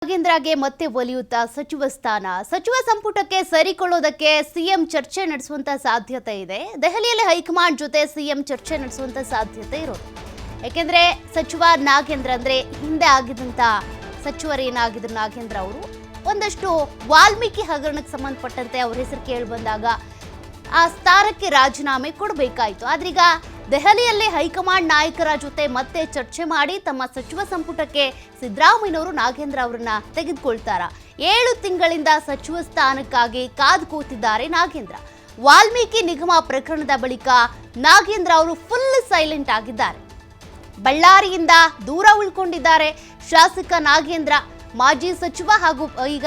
ನಾಗೇಂದ್ರಗೆ ಮತ್ತೆ ಒಲಿಯುತ್ತಾ ಸಚಿವ ಸ್ಥಾನ ಸಚಿವ ಸಂಪುಟಕ್ಕೆ ಸೇರಿಕೊಳ್ಳೋದಕ್ಕೆ ಸಿಎಂ ಚರ್ಚೆ ನಡೆಸುವಂತ ಸಾಧ್ಯತೆ ಇದೆ. ದೆಹಲಿಯಲ್ಲಿ ಹೈಕಮಾಂಡ್ ಜೊತೆ ಸಿಎಂ ಚರ್ಚೆ ನಡೆಸುವಂತ ಸಾಧ್ಯತೆ ಇರೋದು. ಯಾಕೆಂದ್ರೆ ಸಚಿವ ನಾಗೇಂದ್ರ ಅಂದ್ರೆ ಹಿಂದೆ ಆಗಿದ್ದಂತ ಸಚಿವರೇನಾಗಿದ್ರು ನಾಗೇಂದ್ರ ಅವರು ಒಂದಷ್ಟು ವಾಲ್ಮೀಕಿ ಹಗರಣಕ್ಕೆ ಸಂಬಂಧಪಟ್ಟಂತೆ ಅವ್ರ ಹೆಸರು ಕೇಳಿ ಬಂದಾಗ ಆ ಸ್ಥಾನಕ್ಕೆ ರಾಜೀನಾಮೆ ಕೊಡಬೇಕಾಯಿತು. ಆದ್ರೀಗ ದೆಹಲಿಯಲ್ಲಿ ಹೈಕಮಾಂಡ್ ನಾಯಕರ ಜೊತೆ ಮತ್ತೆ ಚರ್ಚೆ ಮಾಡಿ ತಮ್ಮ ಸಚಿವ ಸಂಪುಟಕ್ಕೆ ಸಿದ್ದರಾಮಯ್ಯನವರು ನಾಗೇಂದ್ರ ಅವರನ್ನ ತೆಗೆದುಕೊಳ್ತಾರ. 7 ತಿಂಗಳಿಂದ ಸಚಿವ ಸ್ಥಾನಕ್ಕಾಗಿ ಕಾದು ಕೂತಿದ್ದಾರೆ ನಾಗೇಂದ್ರ. ವಾಲ್ಮೀಕಿ ನಿಗಮ ಪ್ರಕರಣದ ಬಳಿಕ ನಾಗೇಂದ್ರ ಅವರು ಫುಲ್ ಸೈಲೆಂಟ್ ಆಗಿದ್ದಾರೆ. ಬಳ್ಳಾರಿಯಿಂದ ದೂರ ಉಳ್ಕೊಂಡಿದ್ದಾರೆ ಶಾಸಕ ನಾಗೇಂದ್ರ. ಮಾಜಿ ಸಚಿವ ಹಾಗೂ ಈಗ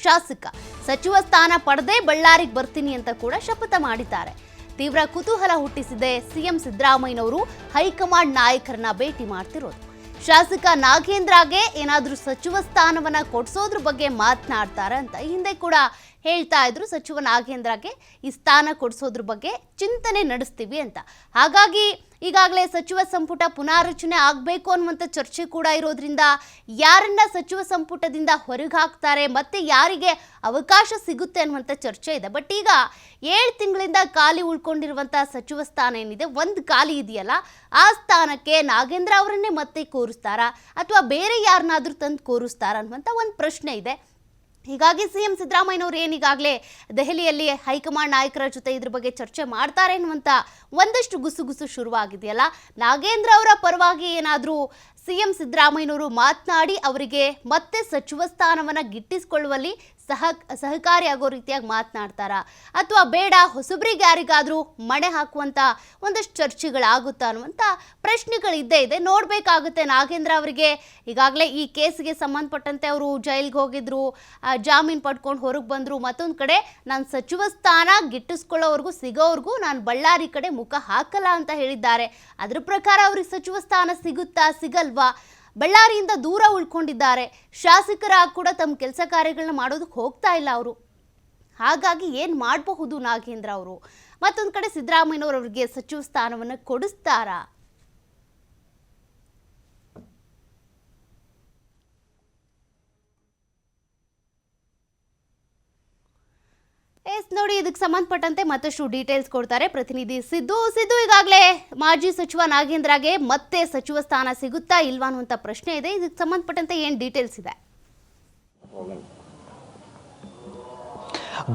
ಶಾಸಕ ಸಚಿವ ಸ್ಥಾನ ಪಡೆದೇ ಬಳ್ಳಾರಿಗೆ ಬರ್ತೀನಿ ಅಂತ ಕೂಡ ಶಪಥ ಮಾಡಿದ್ದಾರೆ. ತೀವ್ರ ಕುತೂಹಲ ಹುಟ್ಟಿಸಿದೆ ಸಿಎಂ ಸಿದ್ದರಾಮಯ್ಯನವರು ಹೈಕಮಾಂಡ್ ನಾಯಕರನ್ನ ಭೇಟಿ ಮಾಡ್ತಿರೋದು. ಶಾಸಕ ನಾಗೇಂದ್ರಗೆ ಏನಾದ್ರೂ ಸಚಿವ ಸ್ಥಾನವನ್ನ ಕೊಡಿಸೋದ್ರ ಬಗ್ಗೆ ಮಾತನಾಡ್ತಾರ ಅಂತ ಹಿಂದೆ ಕೂಡ ಹೇಳ್ತಾ ಇದ್ರು. ಸಚಿವ ನಾಗೇಂದ್ರಗೆ ಈ ಸ್ಥಾನ ಕೊಡಿಸೋದ್ರ ಬಗ್ಗೆ ಚಿಂತನೆ ನಡೆಸ್ತೀವಿ ಅಂತ. ಹಾಗಾಗಿ ಈಗಾಗಲೇ ಸಚಿವ ಸಂಪುಟ ಪುನಾರಚನೆ ಆಗಬೇಕು ಅನ್ನುವಂಥ ಚರ್ಚೆ ಕೂಡ ಇರೋದ್ರಿಂದ ಯಾರನ್ನ ಸಚಿವ ಸಂಪುಟದಿಂದ ಹೊರಗೆ ಹಾಕ್ತಾರೆ ಮತ್ತೆ ಯಾರಿಗೆ ಅವಕಾಶ ಸಿಗುತ್ತೆ ಅನ್ನುವಂಥ ಚರ್ಚೆ ಇದೆ. ಬಟ್ ಈಗ 7 ತಿಂಗಳಿಂದ ಖಾಲಿ ಉಳ್ಕೊಂಡಿರುವಂಥ ಸಚಿವ ಸ್ಥಾನ ಏನಿದೆ, ಒಂದು ಖಾಲಿ ಇದೆಯಲ್ಲ, ಆ ಸ್ಥಾನಕ್ಕೆ ನಾಗೇಂದ್ರ ಅವರನ್ನೇ ಮತ್ತೆ ಕೂರಿಸ್ತಾರಾ ಅಥವಾ ಬೇರೆ ಯಾರನ್ನಾದ್ರೂ ತಂದು ಕೂರಿಸ್ತಾರಾ ಅನ್ನುವಂಥ ಒಂದು ಪ್ರಶ್ನೆ ಇದೆ. ಹೀಗಾಗಿ ಸಿಎಂ ಸಿದ್ದರಾಮಯ್ಯನವರು ಏನೀಗಾಗಲೇ ದೆಹಲಿಯಲ್ಲಿ ಹೈಕಮಾಂಡ್ ನಾಯಕರ ಜೊತೆ ಇದ್ರ ಬಗ್ಗೆ ಚರ್ಚೆ ಮಾಡ್ತಾರೆ ಅನ್ನುವಂಥ ಒಂದಷ್ಟು ಗುಸುಗುಸು ಶುರುವಾಗಿದೆಯಲ್ಲ. ನಾಗೇಂದ್ರ ಅವರ ಪರವಾಗಿ ಏನಾದರೂ ಸಿಎಂ ಸಿದ್ದರಾಮಯ್ಯನವರು ಮಾತನಾಡಿ ಅವರಿಗೆ ಮತ್ತೆ ಸಚಿವ ಸ್ಥಾನವನ್ನು ಗಿಟ್ಟಿಸಿಕೊಳ್ಳುವಲ್ಲಿ ಸಹಕಾರಿಯಾಗೋ ರೀತಿಯಾಗಿ ಮಾತನಾಡ್ತಾರಾ ಅಥವಾ ಬೇಡ ಹೊಸಬ್ರಿಗೆ ಯಾರಿಗಾದರೂ ಮಣೆ ಹಾಕುವಂಥ ಒಂದಷ್ಟು ಚರ್ಚೆಗಳಾಗುತ್ತಾ ಅನ್ನುವಂಥ ಪ್ರಶ್ನೆಗಳಿದ್ದೇ ಇದೆ. ನೋಡಬೇಕಾಗುತ್ತೆ. ನಾಗೇಂದ್ರ ಅವರಿಗೆ ಈಗಾಗಲೇ ಈ ಕೇಸ್ಗೆ ಸಂಬಂಧಪಟ್ಟಂತೆ ಅವರು ಜೈಲಿಗೆ ಹೋಗಿದ್ರು, ಜಾಮೀನು ಪಡ್ಕೊಂಡು ಹೊರಗೆ ಬಂದರು. ಮತ್ತೊಂದು ಕಡೆ ನಾನು ಸಚಿವ ಸ್ಥಾನ ಗಿಟ್ಟಿಸ್ಕೊಳ್ಳೋವರೆಗೂ ಸಿಗೋವರೆಗೂ ನಾನು ಬಳ್ಳಾರಿ ಕಡೆ ಮುಖ ಹಾಕಲ್ಲ ಅಂತ ಹೇಳಿದ್ದಾರೆ. ಅದ್ರ ಪ್ರಕಾರ ಅವ್ರಿಗೆ ಸಚಿವ ಸ್ಥಾನ ಸಿಗುತ್ತಾ ಸಿಗಲ್ವಾ? ಬಳ್ಳಾರಿಯಿಂದ ದೂರ ಉಳ್ಕೊಂಡಿದ್ದಾರೆ. ಶಾಸಕರಾಗಿ ಕೂಡ ತಮ್ಮ ಕೆಲಸ ಕಾರ್ಯಗಳನ್ನ ಮಾಡೋದಕ್ಕೆ ಹೋಗ್ತಾ ಇಲ್ಲ ಅವರು. ಹಾಗಾಗಿ ಏನು ಮಾಡಬಹುದು ನಾಗೇಂದ್ರ ಅವರು? ಮತ್ತೊಂದು ಕಡೆ ಸಿದ್ದರಾಮಯ್ಯನವರವರಿಗೆ ಸಚಿವ ಸ್ಥಾನವನ್ನು ಕೊಡಿಸ್ತಾರಾ? ನೋಡಿ, ಇದಕ್ಕೆ ಸಂಬಂಧಪಟ್ಟಂತೆ ಮತ್ತಷ್ಟು ಡೀಟೇಲ್ಸ್ ಕೊಡ್ತಾರೆ ಪ್ರತಿನಿಧಿ ಸಿದ್ದು. ಈಗಾಗಲೇ ಮಾಜಿ ಸಚಿವ ನಾಗೇಂದ್ರಗೆ ಮತ್ತೆ ಸಚಿವ ಸ್ಥಾನ ಸಿಗುತ್ತಾ ಇಲ್ವಾ ಅನ್ನುವಂಥ ಪ್ರಶ್ನೆ ಇದೆ. ಇದಕ್ಕೆ ಸಂಬಂಧಪಟ್ಟಂತೆ ಏನು ಡೀಟೇಲ್ಸ್ ಇದೆ?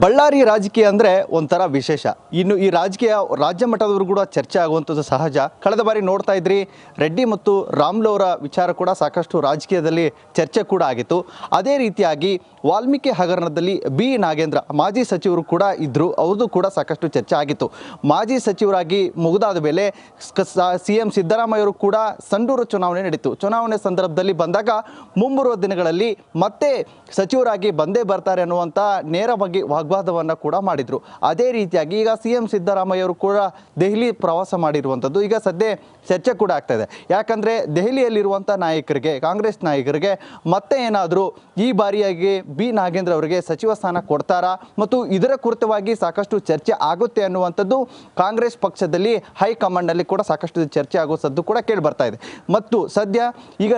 ಬಳ್ಳಾರಿ ರಾಜಕೀಯ ಅಂದರೆ ಒಂಥರ ವಿಶೇಷ. ಇನ್ನು ಈ ರಾಜಕೀಯ ರಾಜ್ಯ ಮಟ್ಟದವರು ಕೂಡ ಚರ್ಚೆ ಆಗುವಂಥದ್ದು ಸಹಜ. ಕಳೆದ ಬಾರಿ ನೋಡ್ತಾ ಇದ್ರಿ, ರೆಡ್ಡಿ ಮತ್ತು ರಾಮುಲು ಅವರ ವಿಚಾರ ಕೂಡ ಸಾಕಷ್ಟು ರಾಜಕೀಯದಲ್ಲಿ ಚರ್ಚೆ ಕೂಡ ಆಗಿತ್ತು. ಅದೇ ರೀತಿಯಾಗಿ ವಾಲ್ಮೀಕಿ ಹಗರಣದಲ್ಲಿ ಬಿ ನಾಗೇಂದ್ರ ಮಾಜಿ ಸಚಿವರು ಕೂಡ ಇದ್ದರು, ಅವ್ರದ್ದು ಕೂಡ ಸಾಕಷ್ಟು ಚರ್ಚೆ ಆಗಿತ್ತು. ಮಾಜಿ ಸಚಿವರಾಗಿ ಮುಗಿದಾದ ಮೇಲೆ ಸಿಎಂ ಸಿದ್ದರಾಮಯ್ಯವರು ಕೂಡ ಸಂಡೂರು ಚುನಾವಣೆ ನಡೀತು. ಚುನಾವಣೆ ಸಂದರ್ಭದಲ್ಲಿ ಬಂದಾಗ ಮುಂಬರುವ ದಿನಗಳಲ್ಲಿ ಮತ್ತೆ ಸಚಿವರಾಗಿ ಬಂದೇ ಬರ್ತಾರೆ ಅನ್ನುವಂಥ ನೇರವಾಗಿ ವಾಗ್ವಾದವನ್ನು ಕೂಡ ಮಾಡಿದರು. ಅದೇ ರೀತಿಯಾಗಿ ಈಗ ಸಿಎಂ ಸಿದ್ದರಾಮಯ್ಯವರು ಕೂಡ ದೆಹಲಿ ಪ್ರವಾಸ ಮಾಡಿರುವಂಥದ್ದು ಈಗ ಸದ್ಯ ಚರ್ಚೆ ಕೂಡ ಆಗ್ತಾ ಇದೆ. ಯಾಕಂದರೆ ದೆಹಲಿಯಲ್ಲಿರುವಂಥ ನಾಯಕರಿಗೆ, ಕಾಂಗ್ರೆಸ್ ನಾಯಕರಿಗೆ ಮತ್ತೆ ಏನಾದರೂ ಈ ಬಾರಿಯಾಗಿ ಬಿ ನಾಗೇಂದ್ರ ಅವರಿಗೆ ಸಚಿವ ಸ್ಥಾನ ಕೊಡ್ತಾರಾ ಮತ್ತು ಇದರ ಕುರಿತವಾಗಿ ಸಾಕಷ್ಟು ಚರ್ಚೆ ಆಗುತ್ತೆ ಅನ್ನುವಂಥದ್ದು ಕಾಂಗ್ರೆಸ್ ಪಕ್ಷದಲ್ಲಿ ಹೈಕಮಾಂಡ್ನಲ್ಲಿ ಕೂಡ ಸಾಕಷ್ಟು ಚರ್ಚೆ ಆಗೋ ಸದ್ದು ಕೂಡ ಕೇಳಿ ಬರ್ತಾ ಇದೆ. ಮತ್ತು ಸದ್ಯ ಈಗ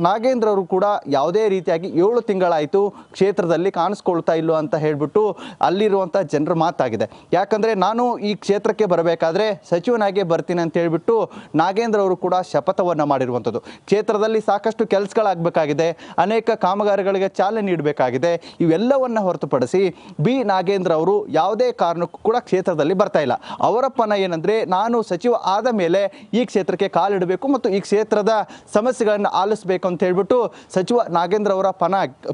ನಾಗೇಂದ್ರ ಅವರು ಕೂಡ ಯಾವುದೇ ರೀತಿಯಾಗಿ 7 ತಿಂಗಳಾಯಿತು ಕ್ಷೇತ್ರದಲ್ಲಿ ಕಾಣಿಸ್ಕೊಳ್ತಾ ಇಲ್ಲೋ ಅಂತ ಹೇಳಿಬಿಟ್ಟು ಅಲ್ಲಿರುವಂಥ ಜನರ ಮಾತಾಗಿದೆ. ಯಾಕಂದರೆ ನಾನು ಈ ಕ್ಷೇತ್ರಕ್ಕೆ ಬರಬೇಕಾದ್ರೆ ಸಚಿವನಾಗೆ ಬರ್ತೀನಿ ಅಂತ ಹೇಳಿಬಿಟ್ಟು ನಾಗೇಂದ್ರ ಅವರು ಕೂಡ ಶಪಥವನ್ನು ಮಾಡಿರುವಂಥದ್ದು. ಕ್ಷೇತ್ರದಲ್ಲಿ ಸಾಕಷ್ಟು ಕೆಲಸಗಳಾಗಬೇಕಾಗಿದೆ, ಅನೇಕ ಕಾಮಗಾರಿಗಳಿಗೆ ಚಾಲನೆ ನೀಡಬೇಕಾಗಿದೆ. ಇವೆಲ್ಲವನ್ನು ಹೊರತುಪಡಿಸಿ ಬಿ ನಾಗೇಂದ್ರ ಅವರು ಯಾವುದೇ ಕಾರಣಕ್ಕೂ ಕೂಡ ಕ್ಷೇತ್ರದಲ್ಲಿ ಬರ್ತಾ ಇಲ್ಲ. ಅವರ ಪಣ ಏನಂದರೆ ನಾನು ಸಚಿವ ಆದ ಮೇಲೆ ಈ ಕ್ಷೇತ್ರಕ್ಕೆ ಕಾಲಿಡಬೇಕು ಮತ್ತು ಈ ಕ್ಷೇತ್ರದ ಸಮಸ್ಯೆಗಳನ್ನು ಆಲಿಸಬೇಕು ಅಂತ ಹೇಳಿಬಿಟ್ಟು ಸಚಿವ ನಾಗೇಂದ್ರ ಅವರ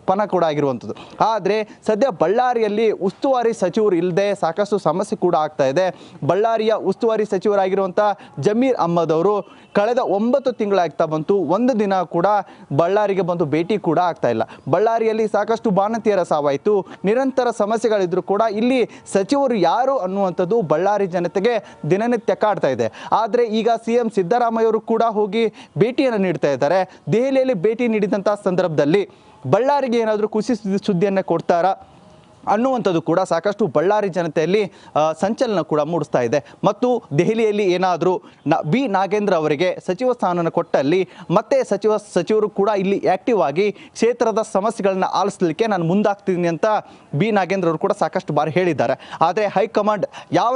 ಪಣ ಕೂಡ ಆಗಿರುವಂಥದ್ದು. ಆದರೆ ಸದ್ಯ ಬಳ್ಳಾರಿಯಲ್ಲಿ ಉಸ್ತುವಾರಿ ಸಚಿವರು ಇಲ್ಲದೆ ಸಾಕಷ್ಟು ಸಮಸ್ಯೆ ಕೂಡ ಆಗ್ತಾ ಇದೆ. ಬಳ್ಳಾರಿಯ ಉಸ್ತುವಾರಿ ಸಚಿವರಾಗಿರುವಂಥ ಜಮೀರ್ ಅಹ್ಮದ್ ಅವರು ಕಳೆದ 9 ತಿಂಗಳಾಗ್ತಾ ಬಂತು, ಒಂದು ದಿನ ಕೂಡ ಬಳ್ಳಾರಿಗೆ ಬಂದು ಭೇಟಿ ಕೂಡ ಆಗ್ತಾ ಇಲ್ಲ. ಬಳ್ಳಾರಿಯಲ್ಲಿ ಸಾಕಷ್ಟು ಬಾಣಂತಿಯರ ಸಾವಾಯಿತು, ನಿರಂತರ ಸಮಸ್ಯೆಗಳಿದ್ರು ಕೂಡ ಇಲ್ಲಿ ಸಚಿವರು ಯಾರು ಅನ್ನುವಂಥದ್ದು ಬಳ್ಳಾರಿ ಜನತೆಗೆ ದಿನನಿತ್ಯ ಕಾಡ್ತಾ ಇದೆ. ಆದರೆ ಈಗ ಸಿಎಂ ಸಿದ್ದರಾಮಯ್ಯವರು ಕೂಡ ಹೋಗಿ ಭೇಟಿಯನ್ನು ನೀಡ್ತಾ ಇದ್ದಾರೆ. ದೆಹಲಿಯಲ್ಲಿ ಭೇಟಿ ನೀಡಿದಂಥ ಸಂದರ್ಭದಲ್ಲಿ ಬಳ್ಳಾರಿಗೆ ಏನಾದರೂ ಖುಷಿ ಸುದ್ದಿಯನ್ನು ಕೊಡ್ತಾರಾ? ಅನ್ನುವಂಥದ್ದು ಕೂಡ ಸಾಕಷ್ಟು ಬಳ್ಳಾರಿ ಜನತೆಯಲ್ಲಿ ಸಂಚಲನ ಕೂಡ ಮೂಡಿಸ್ತಾ ಇದೆ. ಮತ್ತು ದೆಹಲಿಯಲ್ಲಿ ಏನಾದರೂ ಬಿ ನಾಗೇಂದ್ರ ಅವರಿಗೆ ಸಚಿವ ಸ್ಥಾನನ ಕೊಟ್ಟಲ್ಲಿ ಮತ್ತೆ ಸಚಿವರು ಕೂಡ ಇಲ್ಲಿ ಆ್ಯಕ್ಟಿವ್ ಆಗಿ ಕ್ಷೇತ್ರದ ಸಮಸ್ಯೆಗಳನ್ನ ಆಲಿಸಲಿಕ್ಕೆ ನಾನು ಮುಂದಾಗ್ತೀನಿ ಅಂತ ಬಿ ನಾಗೇಂದ್ರ ಅವರು ಕೂಡ ಸಾಕಷ್ಟು ಬಾರಿ ಹೇಳಿದ್ದಾರೆ. ಆದರೆ ಹೈಕಮಾಂಡ್ ಯಾವ